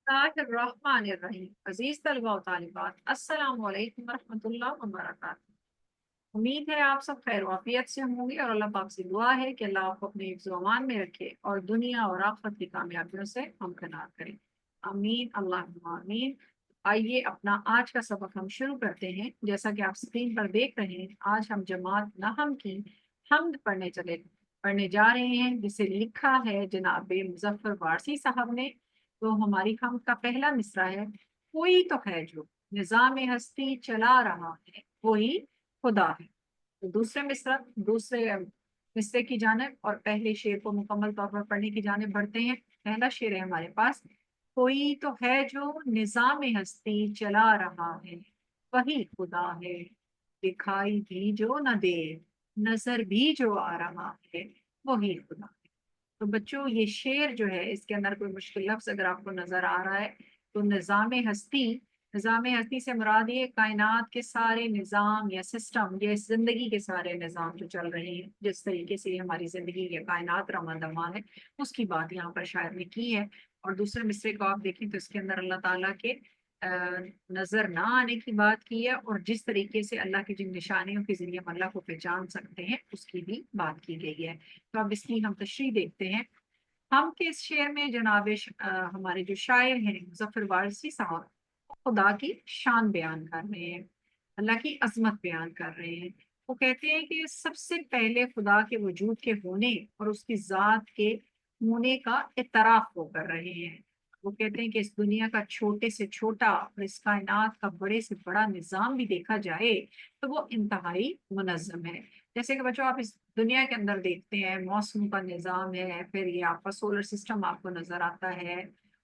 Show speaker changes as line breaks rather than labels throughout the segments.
बिस्मिल्लाहिर्रहमानिर्रहीम। अजीज तलबा और तालिबात, अस्सलाम वालेकुम रहमतुल्लाह व बरकातहू। उम्मीद है आप सब खैर वाफियत से होंगे और अल्लाह पाक से दुआ है कि अल्लाह आपको अपने हिफ्ज़ व अमान में रखे और दुनिया और आखिरत की कामयाबियों से हमकनार करे। आमीन अल्लाह आमीन। आइए अपना आज का सबक हम शुरू करते हैं। जैसा कि आप स्क्रीन पर देख रहे हैं, आज हम जमात नहम की हम्द पढ़ने जा रहे हैं, जिसे लिखा है जनाब मुजफ्फर वारसी साहब ने। तो हमारी हम का पहला मिसरा है, कोई तो है जो निजाम हस्ती चला रहा है, वही खुदा है। तो दूसरे मिसरे की जानिब और पहले शेर को मुकम्मल तौर पर पढ़ने की जानिब बढ़ते हैं। पहला शेर है हमारे पास, कोई तो है जो निजाम हस्ती चला रहा है, वही खुदा है। दिखाई भी जो न दे, नजर भी जो आ रहा है, वही खुदा है। तो बच्चों, ये शेर जो है, इसके अंदर कोई मुश्किल लफ्ज अगर आपको नजर आ रहा है तो निज़ाम हस्ती से मुराद ये कायनात के सारे निज़ाम या सिस्टम, ये जिंदगी के सारे निज़ाम जो चल रहे हैं, जिस तरीके से हमारी जिंदगी या कायनात रवां है, उसकी बात यहाँ पर शायर ने की है। और दूसरे मिसरे को आप देखें तो इसके अंदर अल्लाह ताला के नजर ना आने की बात की है, और जिस तरीके से अल्लाह की जिन निशानियों के जरिए हम अल्लाह को पहचान सकते हैं उसकी भी बात की गई है। तो अब इसकी हम तशरीह देखते हैं। हम के इस शेर में हमारे जो शायर हैं मुजफ्फर वारसी साहब, खुदा की शान बयान कर रहे हैं, अल्लाह की अजमत बयान कर रहे हैं। वो कहते हैं कि सबसे पहले खुदा के वजूद के होने और उसकी जात के होने का इतराफ वो कर रहे हैं। वो कहते हैं कि इस दुनिया का छोटे से छोटा और इस कायनात का बड़े से बड़ा निज़ाम भी देखा जाए तो वो इंतहाई मुनज़्ज़म है। जैसे कि बच्चों, आप इस दुनिया के अंदर देखते हैं, मौसम का निज़ाम है, फिर ये आपका सोलर सिस्टम आपको नजर आता है,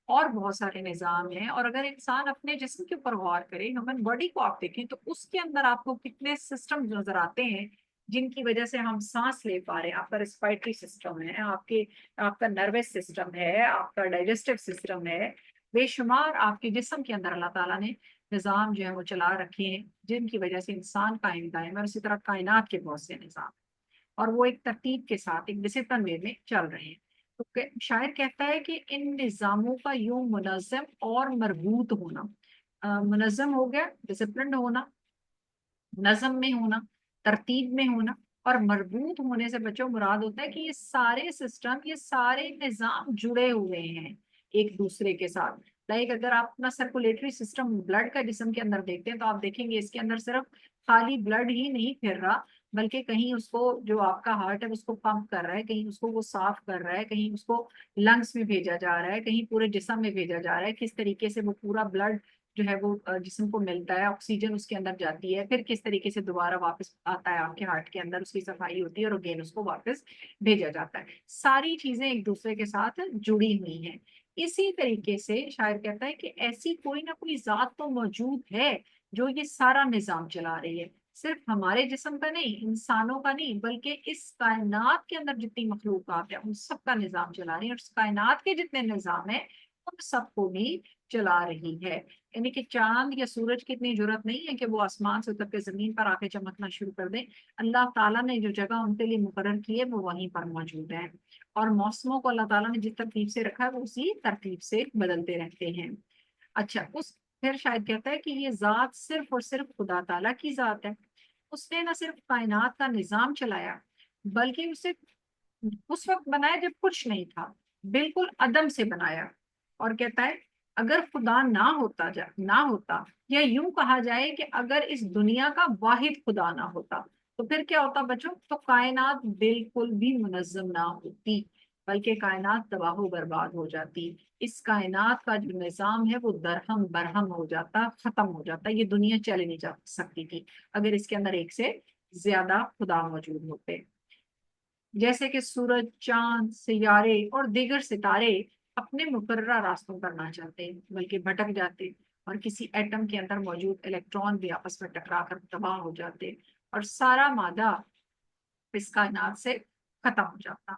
और बहुत सारे निज़ाम हैं। और अगर इंसान अपने जिस्म के ऊपर गौर करे, ह्यूमन बॉडी को आप देखें, तो उसके अंदर आपको कितने सिस्टम नजर आते हैं जिनकी वजह से हम सांस ले पा रहे हैं। आपका रिस्पायरेटरी सिस्टम है, आपका नर्वस सिस्टम है, आपका डाइजेस्टिव सिस्टम है। बेशुमार आपके जिस्म के अंदर अल्लाह ताला ने निज़ाम जो है वो चला रखे हैं, जिनकी वजह से इंसान कायम दायम है, और इसी तरह कायनात के बहुत से निज़ाम, और वो एक तरतीब के साथ एक डिसिप्लिन वे में चल रहे हैं। तो शायर कहता है कि इन निज़ामों का यूं मुनज़्ज़म और मरबूत होना, मुनज़्ज़म हो गया, डिसिप्लिन होना, नज़म में होना, तरतीब में होना, और मरबूत होने से बच्चों मुराद होता है कि ये सारे सिस्टम, ये सारे निज़ाम जुड़े हुए हैं एक दूसरे के साथ। लाइक अगर आप अपना सर्कुलेटरी सिस्टम ब्लड का जिस्म के अंदर देखते हैं तो आप देखेंगे इसके अंदर सिर्फ खाली ब्लड ही नहीं फिर रहा, बल्कि कहीं उसको जो आपका हार्ट है उसको पंप कर रहा है, कहीं उसको वो साफ कर रहा है, कहीं उसको लंग्स में भेजा जा रहा है, कहीं पूरे जिस्म में भेजा जा रहा है। किस तरीके से वो पूरा ब्लड जो है वो जिस्म को मिलता है, ऑक्सीजन उसके अंदर जाती है, फिर किस तरीके से दोबारा वापस आता है आपके हार्ट के अंदर, उसकी सफाई होती है और अगेन उसको वापस भेजा जाता है। सारी चीजें एक दूसरे के साथ जुड़ी हुई हैं। इसी तरीके से शायर कहता है कि ऐसी कोई ना कोई जात तो मौजूद है जो ये सारा निजाम चला रही है। सिर्फ हमारे जिस्म का नहीं, इंसानों का नहीं, बल्कि इस कायनात के अंदर जितनी मखलूकात है उन सब का निजाम चला रही है, और इस कायनात के जितने निजाम है उन सबको भी चला रही है। यानी कि चांद या सूरज की इतनी जरूरत नहीं है कि वो आसमान से उतर के जमीन पर आके चमकना शुरू कर दें। अल्लाह ताला ने जो जगह उनके लिए मुकर्रर की है वो वहीं पर मौजूद है, और मौसमों को अल्लाह ताला ने जिस तरतीब से रखा है वो उसी तरतीब से बदलते रहते हैं। अच्छा, उस फिर शायद कहता है कि ये जात सिर्फ और सिर्फ खुदा ताला की जात है। उसने न सिर्फ कायनात का निजाम चलाया, बल्कि उसे उस वक्त बनाया जब कुछ नहीं था, बिल्कुल अदम से बनाया। और कहता है अगर खुदा ना होता, या यूं कहा जाए कि अगर इस दुनिया का वाहिद खुदा ना होता, तो फिर क्या होता बच्चों? तो कायनात बिल्कुल भी मुनज्जम ना होती, बल्कि कायनात तबाह बर्बाद हो जाती। इस कायनात का जो निजाम है वो दरहम बरहम हो जाता, खत्म हो जाता। ये दुनिया चल नहीं जा सकती थी अगर इसके अंदर एक से ज्यादा खुदा मौजूद होते। जैसे कि सूरज, चांद, सियारे और दीगर सितारे अपने मुकर्रर रास्तों पर ना चलते बल्कि भटक जाते, और किसी एटम के अंदर मौजूद इलेक्ट्रॉन भी आपस में टकरा कर तबाह हो जाते, और सारा मादा इस कायनात से खत्म हो जाता।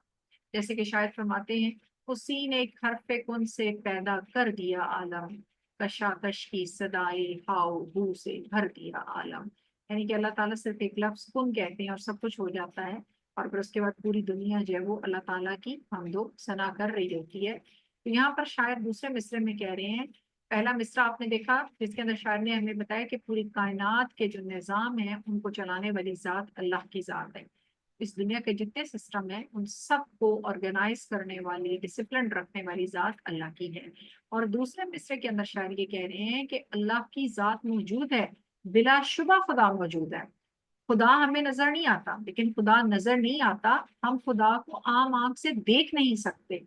जैसे कि शायद फरमाते हैं, उसी ने एक हरफ कुन से पैदा कर दिया आलम, कशाकश की सदाए हाउ हू से भर दिया आलम। यानी कि अल्लाह ताला सिर्फ एक लफ्ज कुन कहते हैं और सब कुछ हो जाता है, और फिर उसके बाद पूरी दुनिया जो है वो अल्लाह ताला की हमदो सना कर रही होती है। تو یہاں پر شاعر دوسرے مصرے میں کہہ رہے ہیں، پہلا مصرع آپ نے دیکھا جس کے اندر شاعر نے ہمیں بتایا کہ پوری کائنات کے جو نظام ہیں ان کو چلانے والی ذات اللہ کی ذات ہے۔ اس دنیا کے جتنے سسٹم ہیں ان سب کو آرگنائز کرنے والی، ڈسپلن رکھنے والی ذات اللہ کی ہے۔ اور دوسرے مصرے کے اندر شاعر یہ کہہ رہے ہیں کہ اللہ کی ذات موجود ہے، بلا شبہ خدا موجود ہے۔ خدا ہمیں نظر نہیں آتا، لیکن خدا نظر نہیں آتا، ہم خدا کو عام آنکھ سے دیکھ نہیں سکتے۔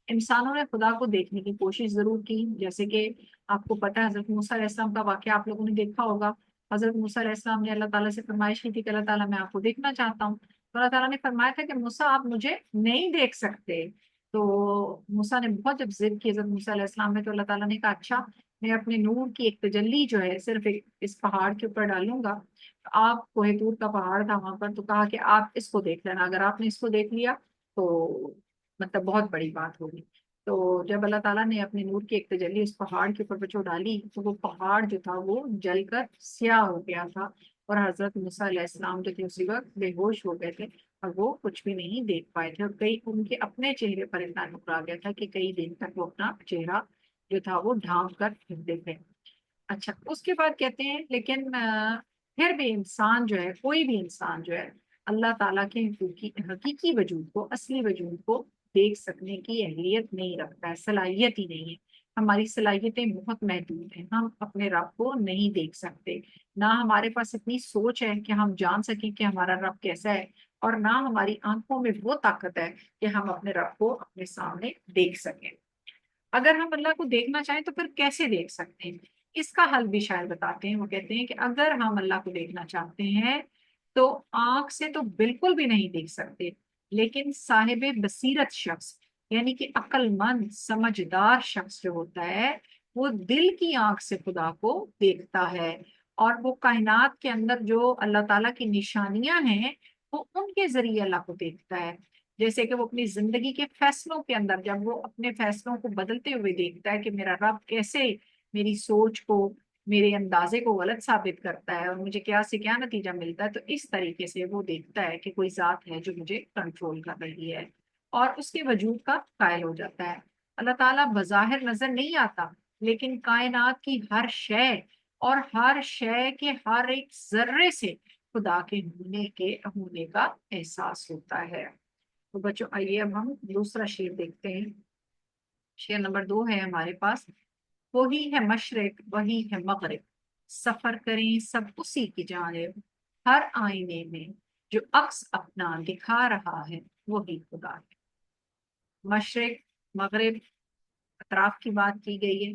انسانوں نے خدا کو دیکھنے کی کوشش ضرور کی، جیسے کہ آپ کو پتہ ہے حضرت موسیٰ علیہ السلام کا واقعہ آپ لوگوں نے دیکھا ہوگا۔ حضرت موسیٰ علیہ السلام نے اللہ تعالیٰ سے فرمائش کی تھی کہ اللہ تعالیٰ میں آپ کو دیکھنا چاہتا ہوں، تو اللہ تعالیٰ نے فرمایا تھا کہ موسیٰ آپ مجھے نہیں دیکھ سکتے۔ تو موسیٰ نے بہت جب ضد کی حضرت موسیٰ علیہ السلام نے، تو اللہ تعالیٰ نے کہا اچھا، میں اپنے نور کی ایک تجلی جو ہے صرف اس پہاڑ کے اوپر ڈالوں گا۔ آپ کوہ طور کا پہاڑ تھا وہاں پر، تو کہا کہ آپ اس کو دیکھ لینا، اگر آپ نے اس کو دیکھ لیا تو مطلب بہت بڑی بات ہوگی۔ تو جب اللہ تعالیٰ نے اپنے نور کی ایک تجلی اس پہاڑ کے اوپر بچو ڈالی، تو وہ پہاڑ جو تھا وہ جل کر سیاہ ہو گیا تھا، اور حضرت موسیٰ علیہ السلام جو تھے اسی وقت بے ہوش ہو گئے تھے، اور وہ کچھ بھی نہیں دیکھ پائے تھے، اور کئی ان کے اپنے چہرے پر اتنا نور آ گیا تھا کہ کئی دن تک وہ اپنا چہرہ جو تھا وہ ڈھانپ کر پھرتے تھے۔ اچھا، اس کے بعد کہتے ہیں لیکن پھر بھی انسان جو ہے، کوئی بھی انسان جو ہے اللہ تعالیٰ کے حقیقی وجود کو، اصلی وجود کو دیکھ سکنے کی اہلیت نہیں رکھتا ہے، صلاحیت ہی نہیں ہے۔ ہماری صلاحیتیں بہت محدود ہیں، ہم اپنے رب کو نہیں دیکھ سکتے، نہ ہمارے پاس اتنی سوچ ہے کہ ہم جان سکیں کہ ہمارا رب کیسا ہے، اور نہ ہماری آنکھوں میں وہ طاقت ہے کہ ہم اپنے رب کو اپنے سامنے دیکھ سکیں۔ اگر ہم اللہ کو دیکھنا چاہیں تو پھر کیسے دیکھ سکتے ہیں؟ اس کا حل بھی شاید بتاتے ہیں، وہ کہتے ہیں کہ اگر ہم اللہ کو دیکھنا چاہتے ہیں تو آنکھ سے تو بالکل بھی نہیں دیکھ سکتے، لیکن صاحب بصیرت شخص، یعنی کہ عقل مند سمجھدار شخص جو ہوتا ہے وہ دل کی آنکھ سے خدا کو دیکھتا ہے، اور وہ کائنات کے اندر جو اللہ تعالیٰ کی نشانیاں ہیں وہ ان کے ذریعے اللہ کو دیکھتا ہے۔ جیسے کہ وہ اپنی زندگی کے فیصلوں کے اندر جب وہ اپنے فیصلوں کو بدلتے ہوئے دیکھتا ہے کہ میرا رب کیسے میری سوچ کو، میرے اندازے کو غلط ثابت کرتا ہے، اور مجھے کیا سے کیا نتیجہ ملتا ہے، تو اس طریقے سے وہ دیکھتا ہے کہ کوئی ذات ہے جو مجھے کنٹرول کر رہی ہے، اور اس کے وجود کا قائل ہو جاتا ہے۔ اللہ تعالیٰ بظاہر نظر نہیں آتا، لیکن کائنات کی ہر شے اور ہر شے کے ہر ایک ذرے سے خدا کے ہونے کا احساس ہوتا ہے۔ تو بچوں آئیے اب ہم دوسرا شعر دیکھتے ہیں۔ شعر نمبر 2 ہے ہمارے پاس، وہی ہے مشرق وہی ہے مغرب، سفر کریں سب اسی کی جانب، ہر آئینے میں جو عکس اپنا دکھا رہا ہے وہی خدا ہے۔ مشرق، مغرب، اطراف کی بات کی گئی ہے۔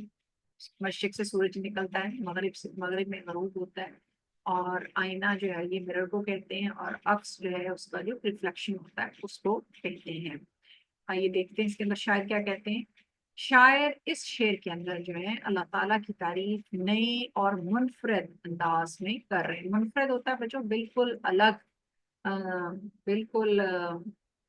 مشرق سے سورج نکلتا ہے، مغرب میں غروب ہوتا ہے، اور آئینہ جو ہے یہ مرر کو کہتے ہیں، اور عکس جو ہے اس کا جو ریفلیکشن ہوتا ہے اس کو کہتے ہیں۔ آئیے دیکھتے ہیں اس کے اندر شاعر کیا کہتے ہیں۔ شاعر اس شعر کے اندر جو ہے اللہ تعالیٰ کی تعریف نئے اور منفرد انداز میں کر رہے ہیں۔ منفرد ہوتا ہے بچوں بالکل الگ، بالکل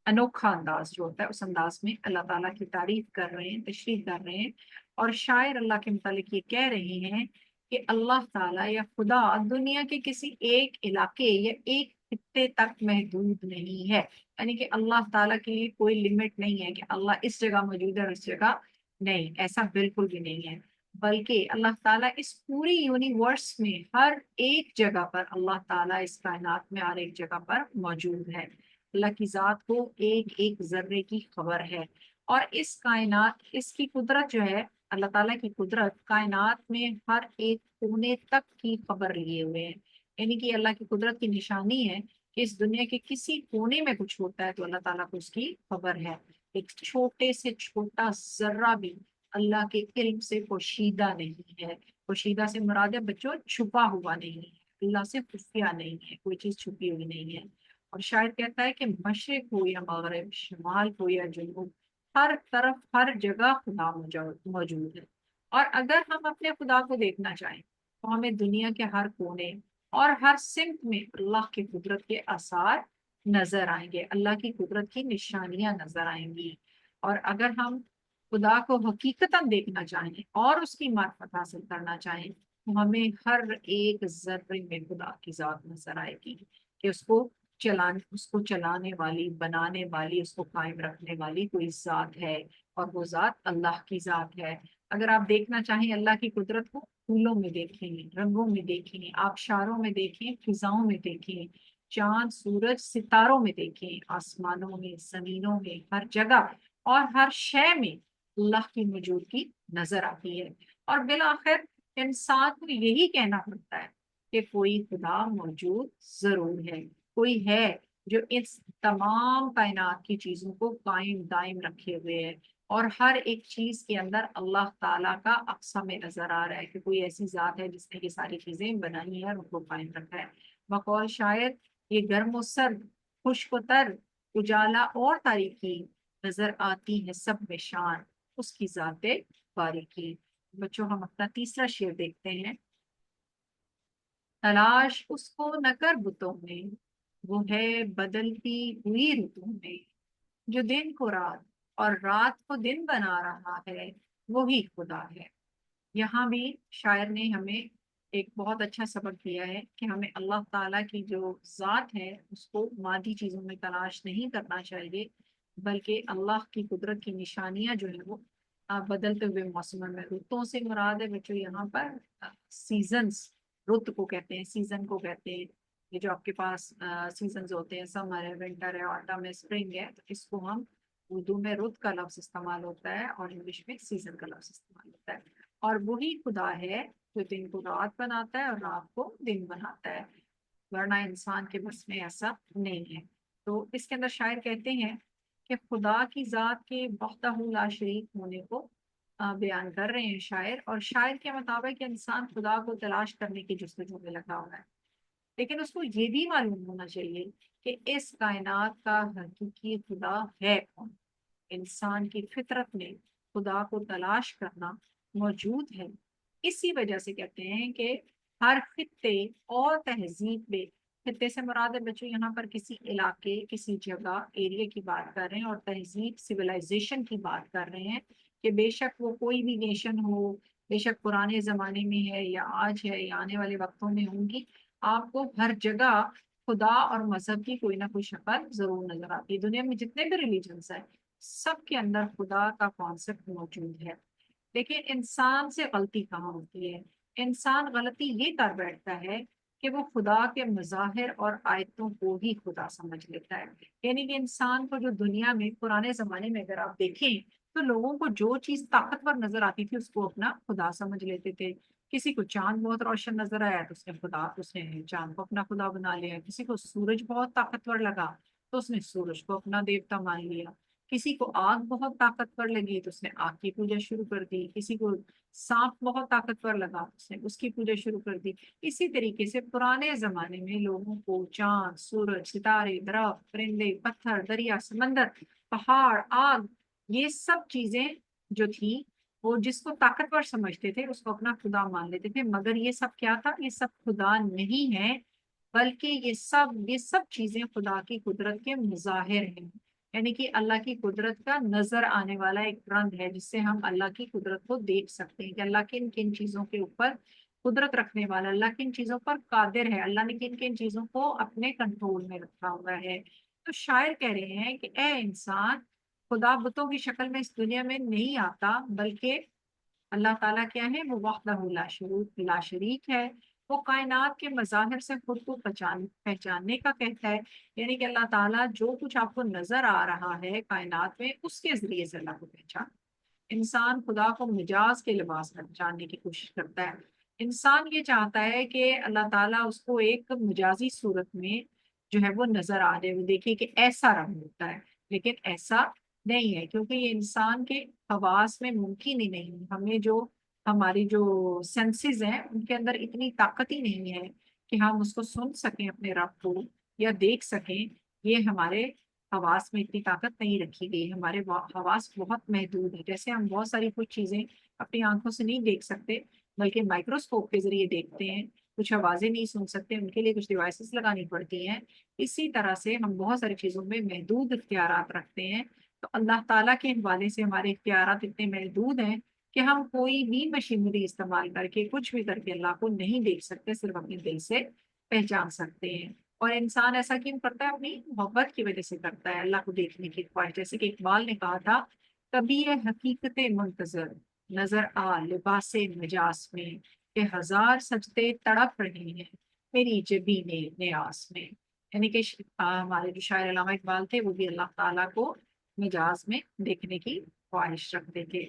انوکھا انداز جو ہوتا ہے، اس انداز میں اللہ تعالیٰ کی تعریف کر رہے ہیں، تشریح کر رہے ہیں، اور شاعر اللہ کے متعلق یہ کہہ رہے ہیں کہ اللہ تعالیٰ یا خدا دنیا کے کسی ایک علاقے یا ایک خطے تک محدود نہیں ہے، یعنی کہ اللہ تعالیٰ کے لیے کوئی لمٹ نہیں ہے کہ اللہ اس جگہ موجود ہے اور اس جگہ نہیں، ایسا بالکل بھی نہیں ہے، بلکہ اللہ تعالیٰ اس پوری یونیورس میں ہر ایک جگہ پر، اللہ تعالیٰ اس کائنات میں ہر ایک جگہ پر موجود ہے۔ اللہ کی ذات کو ایک ایک ذرے کی خبر ہے، اور اس کائنات، اس کی قدرت جو ہے، اللہ تعالیٰ کی قدرت کائنات میں ہر ایک کونے تک کی خبر لیے ہوئے ہیں، یعنی کہ اللہ کی قدرت کی نشانی ہے کہ اس دنیا کے کسی کونے میں کچھ ہوتا ہے تو اللہ تعالیٰ کو اس کی خبر ہے۔ ایک چھوٹے سے چھوٹا ذرہ بھی اللہ کے علم سے پوشیدہ نہیں ہے۔ پوشیدہ سے مراد ہے بچوں چھپا ہوا نہیں ہے، اللہ سے خفیہ نہیں ہے، کوئی چیز چھپی ہوئی نہیں ہے۔ اور شاعر کہتا ہے کہ مشرق ہو یا مغرب، شمال ہو یا جنوب، ہر طرف ہر جگہ خدا موجود ہے۔ اور اگر ہم اپنے خدا کو دیکھنا چاہیں تو ہمیں دنیا کے ہر کونے اور ہر سمت میں اللہ کی قدرت کے آثار نظر آئیں گے، اللہ کی قدرت کی نشانیاں نظر آئیں گی۔ اور اگر ہم خدا کو حقیقتاً دیکھنا چاہیں اور اس کی معرفت حاصل کرنا چاہیں تو ہمیں ہر ایک ذرے میں خدا کی ذات نظر آئے گی، کہ اس کو چلانے والی، بنانے والی، اس کو قائم رکھنے والی کوئی ذات ہے، اور وہ ذات اللہ کی ذات ہے۔ اگر آپ دیکھنا چاہیں اللہ کی قدرت کو، پھولوں میں دیکھیں، رنگوں میں دیکھیں، آبشاروں میں دیکھیں، فضاؤں میں دیکھیں، چاند سورج ستاروں میں دیکھیں، آسمانوں میں، زمینوں میں، ہر جگہ اور ہر شے میں اللہ کی موجودگی نظر آتی ہے۔ اور بالآخر انسان کو یہی کہنا پڑتا ہے کہ کوئی خدا موجود ضرور ہے، کوئی ہے جو اس تمام کائنات کی چیزوں کو قائم دائم رکھے ہوئے ہے، اور ہر ایک چیز کے اندر اللہ تعالیٰ کا اقسام نظر آ رہا ہے کہ کوئی ایسی ذات ہے جس نے یہ ساری چیزیں بنائی ہیں اور ان کو قائم رکھا ہے۔ بقول شاعر، یہ گرم و سرد، خشک و تر، اجالا اور تاریکی، نظر آتی ہے سب میں شان اس کی ذات باریکی۔ بچوں ہم اپنا تیسرا شعر دیکھتے ہیں۔ تلاش اس کو نہ کر بتوں میں، وہ ہے بدلتی ہوئی رتوں میں، جو دن کو رات اور رات کو دن بنا رہا ہے وہی خدا ہے۔ یہاں بھی شاعر نے ہمیں ایک بہت اچھا سبق دیا ہے کہ ہمیں اللہ تعالیٰ کی جو ذات ہے اس کو مادی چیزوں میں تلاش نہیں کرنا چاہیے، بلکہ اللہ کی قدرت کی نشانیاں جو ہیں وہ بدلتے ہوئے موسموں میں، رتوں سے مراد ہے بچوں یہاں پر سیزنز، رت کو کہتے ہیں، سیزن کو کہتے ہیں۔ یہ جو آپ کے پاس سیزنز ہوتے ہیں، سمر ہے، ونٹر ہے، آٹم ہے، اسپرنگ ہے، تو اس کو ہم اردو میں رت کا لفظ استعمال ہوتا ہے اور انگلش میں سیزن کا لفظ استعمال ہوتا ہے۔ اور وہی خدا ہے جو دن کو رات بناتا ہے اور رات کو دن بناتا ہے، ورنہ انسان کے بس میں ایسا نہیں ہے۔ تو اس کے اندر شاعر کہتے ہیں کہ خدا کی ذات کے وحدہ لا شریک ہونے کو بیان کر رہے ہیں شاعر، اور شاعر کے مطابق انسان خدا کو تلاش کرنے کی جستجو میں لگا ہوا ہے، لیکن اس کو یہ بھی معلوم ہونا چاہیے کہ اس کائنات کا حقیقی خدا ہے کون۔ انسان کی فطرت میں خدا کو تلاش کرنا موجود ہے۔ اسی وجہ سے کہتے ہیں کہ ہر خطے اور تہذیب میں، خطے سے مراد ہے بچوں یہاں پر کسی علاقے، کسی جگہ، ایریا کی بات کر رہے ہیں، اور تہذیب سویلائزیشن کی بات کر رہے ہیں، کہ بے شک وہ کوئی بھی نیشن ہو، بے شک پرانے زمانے میں ہے یا آج ہے یا آنے والے وقتوں میں ہوں گی، آپ کو ہر جگہ خدا اور مذہب کی کوئی نہ کوئی شکل ضرور نظر آتی ہے۔ دنیا میں جتنے بھی ریلیجنس ہیں سب کے اندر خدا کا کانسیپٹ موجود ہے، لیکن انسان سے غلطی کہاں ہوتی ہے؟ انسان غلطی یہ کر بیٹھتا ہے کہ وہ خدا کے مظاہر اور آیتوں کو ہی خدا سمجھ لیتا ہے۔ یعنی کہ انسان کو جو دنیا میں پرانے زمانے میں اگر آپ دیکھیں تو لوگوں کو جو چیز طاقتور نظر آتی تھی اس کو اپنا خدا سمجھ لیتے تھے۔ کسی کو چاند بہت روشن نظر آیا تو اس نے چاند کو اپنا خدا بنا لیا، کسی کو سورج بہت طاقتور لگا تو اس نے سورج کو اپنا دیوتا مان لیا، کسی کو آگ بہت طاقتور لگی تو اس نے آگ کی پوجا شروع کر دی، کسی کو سانپ بہت طاقتور لگا اس نے اس کی پوجا شروع کر دی۔ اسی طریقے سے پرانے زمانے میں لوگوں کو چاند، سورج، ستارے، درخت، پرندے، پتھر، دریا، سمندر، پہاڑ، آگ، یہ سب چیزیں جو تھی وہ جس کو طاقتور سمجھتے تھے اس کو اپنا خدا مان لیتے تھے، مگر یہ سب کیا تھا؟ یہ سب خدا نہیں ہے، بلکہ یہ سب چیزیں خدا کی قدرت کے مظاہر ہیں۔ یعنی کہ اللہ کی قدرت کا نظر آنے والا ایک رنگ ہے جس سے ہم اللہ کی قدرت کو دیکھ سکتے ہیں کہ اللہ کن کن چیزوں کے اوپر قدرت رکھنے والا، اللہ کن چیزوں پر قادر ہے، اللہ نے کن کن چیزوں کو اپنے کنٹرول میں رکھا ہوا ہے۔ تو شاعر کہہ رہے ہیں کہ اے انسان، خدا بتوں کی شکل میں اس دنیا میں نہیں آتا، بلکہ اللہ تعالیٰ کیا ہے؟ وہ وحدہ لا شریک ہے، وہ کائنات کے مظاہر سے خود کو پہچاننے کا کہتا ہے۔ یعنی کہ اللہ تعالیٰ جو کچھ آپ کو نظر آ رہا ہے کائنات میں اس کے ذریعے سے اللہ کو پہچان۔ انسان خدا کو مجاز کے لباس میں جاننے کی کوشش کرتا ہے۔ انسان یہ چاہتا ہے کہ اللہ تعالیٰ اس کو ایک مجازی صورت میں جو ہے وہ نظر آ جائے، وہ دیکھے کہ ایسا رنگ ہوتا ہے، لیکن ایسا نہیں ہے، کیونکہ یہ انسان کے حواس میں ممکن ہی نہیں۔ ہمیں جو ہماری جو سینسز ہیں ان کے اندر اتنی طاقت ہی نہیں ہے کہ ہم اس کو سن سکیں اپنے رب کو یا دیکھ سکیں، یہ ہمارے حواس میں اتنی طاقت نہیں رکھی گئی، ہمارے حواس بہت محدود ہے۔ جیسے ہم بہت ساری کچھ چیزیں اپنی آنکھوں سے نہیں دیکھ سکتے بلکہ مائکروسکوپ کے ذریعے دیکھتے ہیں، کچھ آوازیں نہیں سن سکتے، ان کے لیے کچھ ڈیوائسز لگانی پڑتی ہیں۔ اسی طرح سے ہم بہت ساری چیزوں میں محدود اختیارات رکھتے ہیں، تو اللہ تعالیٰ کے حوالے سے ہمارے اختیارات اتنے محدود ہیں کہ ہم کوئی بھی مشینری استعمال کر کے کچھ بھی کر کے اللہ کو نہیں دیکھ سکتے، صرف اپنے دل سے پہچان سکتے ہیں۔ اور انسان ایسا کیوں کرتا ہے؟ اپنی محبت کی وجہ سے کرتا ہے، اللہ کو دیکھنے کی خواہش۔ جیسے کہ اقبال نے کہا تھا कभी ये हकीकत मुंतजर नजर आ लिबास मजास में कि हजार सजदे तड़प रहे हैं मेरी जबीने न्यास में। यानी कि हमारे जो शायर अल्लामा इकबाल थे वो भी अल्लाह ताला को मिजाज में देखने की ख्वाहिश रखते थे।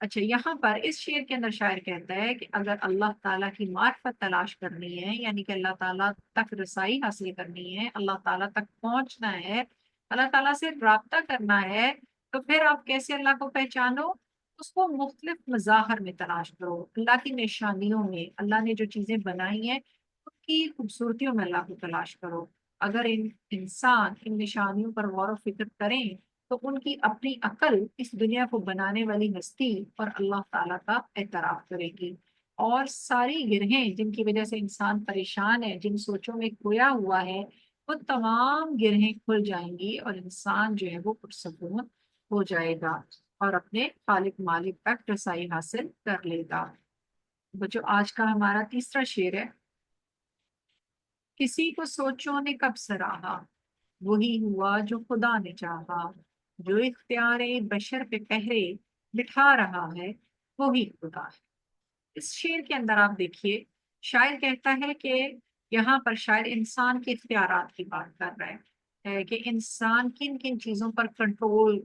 अच्छा, यहाँ पर इस शेर के अंदर शायर कहता है कि अगर अल्लाह ताला की मार्फत तलाश करनी है, यानी कि अल्लाह ताला तक रसाई हासिल करनी है, अल्लाह ताला तक पहुंचना है, अल्लाह ताला से राब्ता करना है, तो फिर आप कैसे अल्लाह को पहचानो? उसको मुख्तलिफ मज़ाहर में तलाश करो, अल्लाह की निशानियों में, अल्लाह ने जो चीज़ें बनाई हैं उनकी खूबसूरतियों में अल्लाह को तलाश करो। अगर इंसान इन निशानियों पर गौर व फिक्र करें तो उनकी अपनी अकल इस दुनिया को बनाने वाली हस्ती और अल्लाह ताला का एतराफ करेगी। और सारी गिरहें जिनकी वजह से इंसान परेशान है, जिन सोचों में खोया हुआ है, वो तमाम गिरहें खुल जाएंगी और इंसान जो है वो पुरसकून हो जाएगा और अपने खालिक मालिक तक रसाई हासिल कर लेगा। बच्चों, आज का हमारा तीसरा शेर है। किसी को सोचों ने कब सराहा, वही हुआ जो खुदा ने चाहा, जो इख्तियारे बशर पे पहरे बिठा रहा है वही खुदा है। इस शेर के अंदर आप देखिए, शायर कहता है कि यहाँ पर शायर इंसान के इख्तियारात की बात कर रहा है कि इंसान किन किन चीजों पर कंट्रोल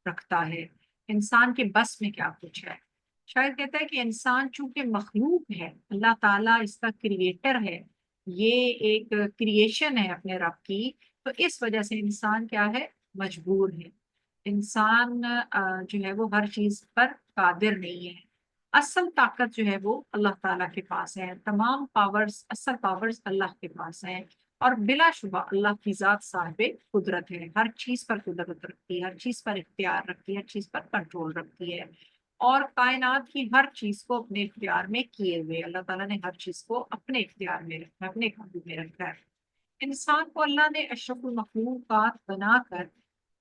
रखता है, इंसान के बस में क्या कुछ है। शायर कहता है कि इंसान चूंकि मखलूक है, अल्लाह ताला इसका क्रिएटर है, ये एक क्रिएशन है अपने रब की, तो इस वजह से इंसान क्या है, मजबूर है। इंसान जो है वो हर चीज पर कादिर नहीं है। असल ताकत जो है वो अल्लाह ताला के पास है, तमाम पावर्स, असल पावर्स अल्लाह के पास हैं। और बिलाशुबा अल्लाह की जात साहिब कुदरत है, हर चीज पर कुदरत रखती है, हर चीज पर इख्तियार रखती है, हर चीज पर कंट्रोल रखती है। और कायनात की हर चीज को अपने इख्तियार में किए हुए अल्लाह ताला ने हर चीज को अपने इख्तियार में रखा है, अपने काबू में रखा है। इंसान को अल्लाह ने अशरफुल मखलूकात बनाकर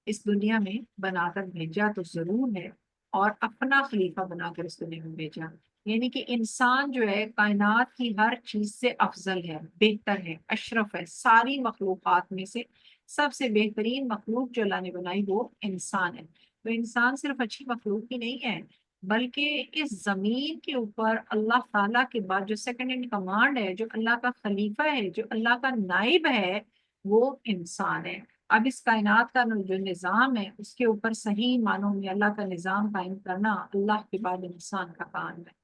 इस दुनिया में बनाकर भेजा तो जरूर है, और अपना खलीफा बनाकर इस दुनिया में भेजा। यानी कि इंसान जो है कायनात की हर चीज से अफजल है, बेहतर है, अशरफ है। सारी मखलूकात में से सबसे बेहतरीन मखलूक जो अल्लाह ने बनाई वो इंसान है। तो इंसान सिर्फ अच्छी मखलूक ही नहीं है, बल्कि इस जमीन के ऊपर अल्लाह ताला के बाद जो सेकंड इन कमांड है, जो अल्लाह का खलीफा है, जो अल्लाह का नाइब है, वो इंसान है। अब इस कायनात का जो निज़ाम है उसके ऊपर सही मानों में अल्लाह का निज़ाम कायम करना अल्लाह के बाद इंसान का काम है।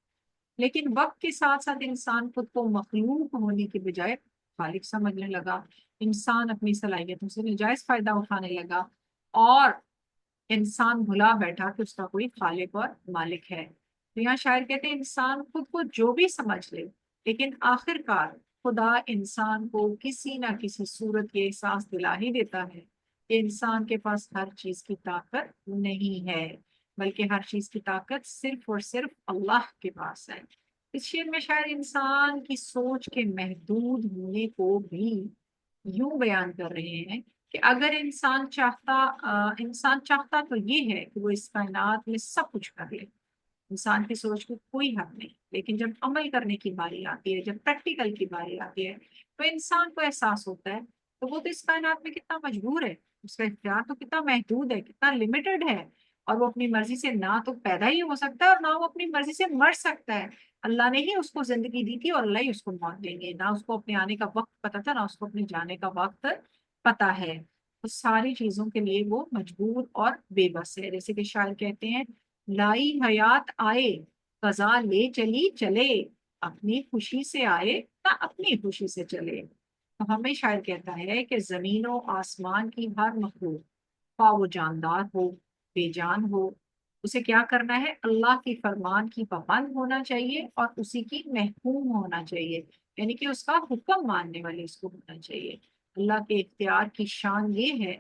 लेकिन वक्त के साथ साथ इंसान खुद को मखलूक होने की बजाय खालिक समझने लगा। इंसान अपनी सलाहियतों से नजायज फायदा उठाने लगा और इंसान भुला बैठा कि उसका कोई खालिक और मालिक है। तो यहाँ शायर कहते हैं इंसान खुद को जो भी समझ ले, लेकिन आखिरकार खुदा इंसान को किसी ना किसी सूरत ये एहसास दिला ही देता है कि इंसान के पास हर चीज की ताकत नहीं है, बल्कि हर चीज की ताकत सिर्फ और सिर्फ अल्लाह के पास है। इस शेर में शायद इंसान की सोच के महदूद होने को भी यूं बयान कर रहे हैं कि अगर इंसान चाहता तो ये है कि वो इस कायनात में सब कुछ कर ले, इंसान की सोच को कोई हद नहीं। लेकिन जब अमल करने की बारी आती है, जब प्रैक्टिकल की बारी आती है, तो इंसान को एहसास होता है तो वो तो इस कायनात में कितना मजबूर है, उसका इख्तियार तो कितना महदूद है, कितना लिमिटेड है। और वो अपनी मर्जी से ना तो पैदा ही हो सकता है और ना वो अपनी मर्जी से मर सकता है। अल्लाह ने ही उसको जिंदगी दी थी और अल्लाह ही उसको मौत देंगे। ना उसको अपने आने का वक्त पता था, ना उसको अपने जाने का वक्त पता है। तो सारी चीजों के लिए वो मजबूर और बेबस है। जैसे कि शायर कहते हैं, लाई हयात आए कजा ले चली चले, अपनी खुशी से आए ना अपनी खुशी से चले। तो हमें शायर कहता है कि जमीनों आसमान की हर मखलूक, खा वो जानदार हो बेजान हो, उसे क्या करना है, अल्लाह की फरमान की पाबंद होना चाहिए और उसी की महकूम होना चाहिए। यानी कि उसका हुक्म मानने वाले इसको होना चाहिए। अल्लाह के इख्तियार की शान ये है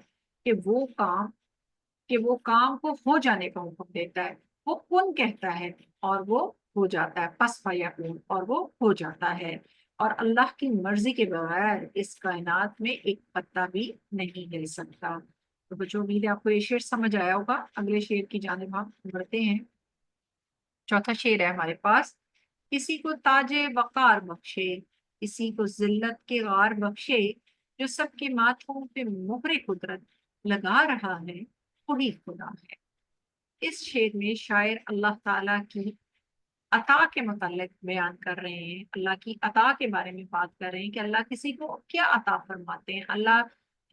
कि वो काम को हो जाने का हुक्म देता है। वो कुन कहता है और वो हो जाता है, पस फयकून, और वो हो जाता है। और अल्लाह की मर्जी के बगैर इस कायनात में एक पत्ता भी नहीं हिल सकता। तो बच्चों, उम्मीद है आपको ये शेर समझ आया होगा। अगले शेर की जानिब हम बढ़ते हैं। चौथा शेर है हमारे पास। किसी को ताजे वकार बख्शे, किसी को जिल्लत के गार बख्शे, जो सबके माथों पे मुहरे कुदरत लगा रहा है वही खुदा है। इस शेर में शायर अल्लाह ताला की अता के मुतालिक बयान कर रहे हैं, अल्लाह की अता के बारे में बात कर रहे हैं कि अल्लाह किसी को क्या अता फरमाते हैं, अल्लाह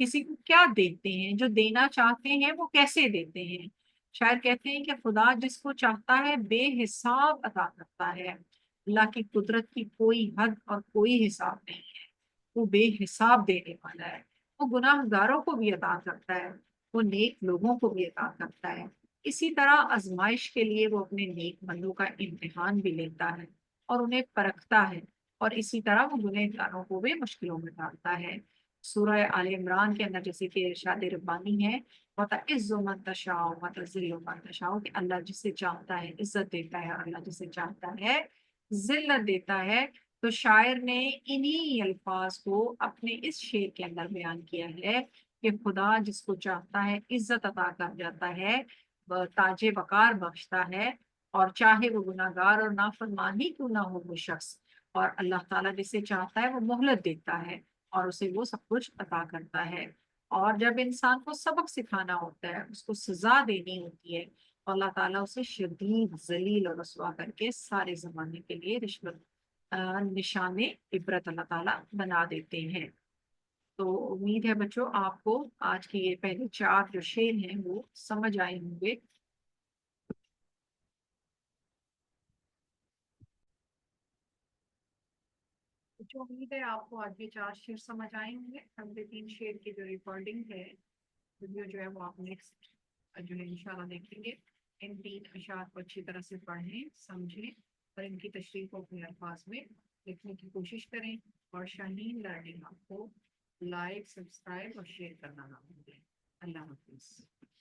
किसी को क्या देते हैं, जो देना चाहते हैं वो कैसे देते हैं। शायर कहते हैं कि खुदा जिसको चाहता है बेहिसाब अता करता है। अल्लाह की कुदरत की कोई हद और कोई हिसाब नहीं है। वो बेहिसाब देने वाला है। वो गुनाहगारों को भी अता करता है, वो नेक लोगों को भी अता करता है। इसी तरह आजमाइश के लिए वो अपने नेक बंदों का इम्तिहान भी लेता है और उन्हें परखता है। और इसी तरह वो गुनहगारों को भी मुश्किलों में डालता है। सूरह आल इमरान के अंदर जैसे कि इरशाद रब्बानी है, वतइज़्ज़ु मन तशाओ वतुज़िल्लु मन तशाओ, कि अल्लाह जिसे चाहता है इज्जत देता है और अल्लाह जिसे चाहता है जिल्लत देता है। तो शायर ने इन्हीं अल्फाज को अपने इस शेर के अंदर बयान किया है कि खुदा जिसको चाहता है इज्जत अता कर जाता है, ताजे वकार बख्शता है, और चाहे वो गुनाहगार और नाफरमान ही क्यों ना हो वो शख्स। और अल्लाह ताला जिसे चाहता है वो मोहलत देता है और उसे वो सब कुछ अता करता है। और जब इंसान को सबक सिखाना होता है, उसको सजा देनी होती है, तो अल्लाह ताला उसे शदीद जलील और रसवा करके सारे जमाने के लिए रिश्वत निशाने इबरत अल्लाह ताला बना देते हैं। तो उम्मीद है बच्चों आपको आज के ये पहले चार जो शेर हैं वो समझ आए होंगे। तो उम्मीद है आपको आज ये चार शेर समझ आए होंगे। अगले तीन शेर की जो रिकॉर्डिंग है, वीडियो जो है वो आप नेक्स्ट जो है इंशाल्लाह देखेंगे। इन तीन अशार को अच्छी तरह से पढ़ें, समझें और इनकी तशरीह को अपने अल्फाज में लिखने की कोशिश करें। और शाहीन लर्निंग आपको लाइक, सब्सक्राइब और शेयर करना ना भूलें। अल्लाह हाफिज।